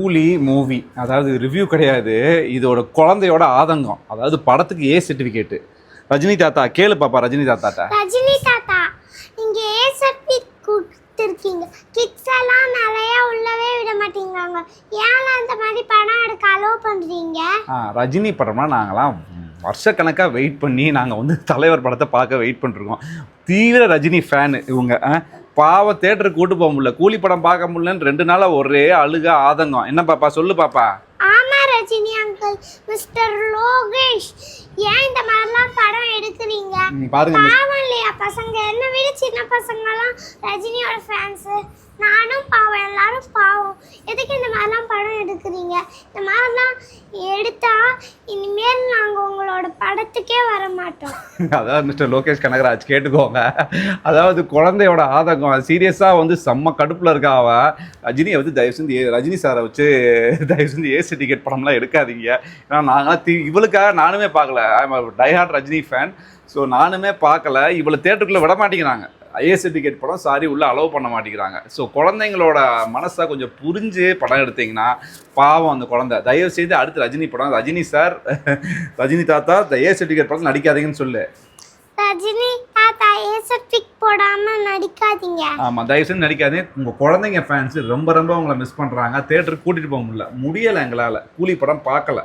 கூலி மூவி, அதாவது ரிவ்யூ கிடையாது, இதோட குழந்தையோட ஆதங்கம். அதாவது படத்துக்கு ஏ சர்டிஃபிகேட்டு. ரஜினி தாத்தா கேளு பாப்பா. ரஜினி தாத்தாட்ட, ரஜினி தாத்தா நீங்க ஏ சர்டிஃபிகேட் கொடுத்துருக்கீங்க, கிட்ஸ் எல்லாம் நிறைய உள்ளவே விட மாட்டேங்கிறாங்க, ஏன் அந்த மாதிரி படம் எடுக்க அலோவ் பண்றீங்க? ரஜினி படம்னா நாங்களாம் வருஷக்கணக்காக வெயிட் பண்ணி நாங்கள் வந்து தலைவர் படத்தை பார்க்க வெயிட் பண்ணிருக்கோம். தீவிர ரஜினி ஃபேனு இவங்க. பாவம் தேட்டருக்கு கூட்டு போக முடியல, கூலி படம் பார்க்க முடியலன்னு 2 நாளாக ஒரே அழுக ஆதங்கம். என்ன பாப்பா சொல்லு பாப்பா. ஆமா ரஜினி அங்கிள், மிஸ்டர் லோகேஷ், ஏன் இந்த மாதிரிலாம் படம் எடுக்கிறீங்க? பாருங்க பாவம் இல்லையா பசங்க? என்ன விட சின்ன பசங்கலாம் ரஜினியோட ஃபேன்ஸு. நானும் பாவம், எல்லாரும் பாவம். எதுக்கு இந்த மாதிரிலாம் படம் எடுக்கிறீங்க? இந்த மாதிரிலாம் எடுத்தா இனிமேல் நாங்கள் உங்களோட படத்துக்கே வர மாட்டோம். அதாவது மிஸ்டர் லோகேஷ் கனகராஜ் கேட்டுக்கோங்க. அதாவது குழந்தையோட ஆதங்கம் சீரியஸாக வந்து செம்ம கடுப்பில் இருக்கா அவ. ரஜினியை வந்து தயவு செஞ்சு ரஜினி சாரை வச்சு தயவு செஞ்சு ஏ சர்டிஃபிகேட் படம்லாம் எடுக்காதீங்க. ஏன்னா நாங்களாம் இவளுக்காக நானுமே பார்க்கல. Diehard Rajini fan. ஸோ நானுமே பார்க்கல. இவளை தேட்டருக்குள்ளே விட மாட்டேங்கிறாங்க. ஐஏ சர்டிஃபிகேட் படம் சாரி உள்ளே அலோவ் பண்ண மாட்டேங்கிறாங்க. ஸோ குழந்தைங்களோட மனசை கொஞ்சம் புரிஞ்சு படம் எடுத்தீங்கன்னா பாவம் அந்த குழந்தை. தயவு செய்து அடுத்து ரஜினி படம், ரஜினி சார், ரஜினி தாத்தா இந்த ஏ சர்டிஃபிகேட் படம் நடிக்காதீங்கன்னு சொல்லு. ரஜினி தாத்தா ஏ சர்டிஃபிகேட் போடாம நடிக்காதீங்க. ஆமாம், தயவு செஞ்சு நடிக்காதீங்க. உங்கள் குழந்தைங்க ஃபேன்ஸு ரொம்ப உங்களை மிஸ் பண்ணுறாங்க. தேட்டருக்கு கூட்டிகிட்டு போக முடியல எங்களால். கூலி படம் பார்க்கல.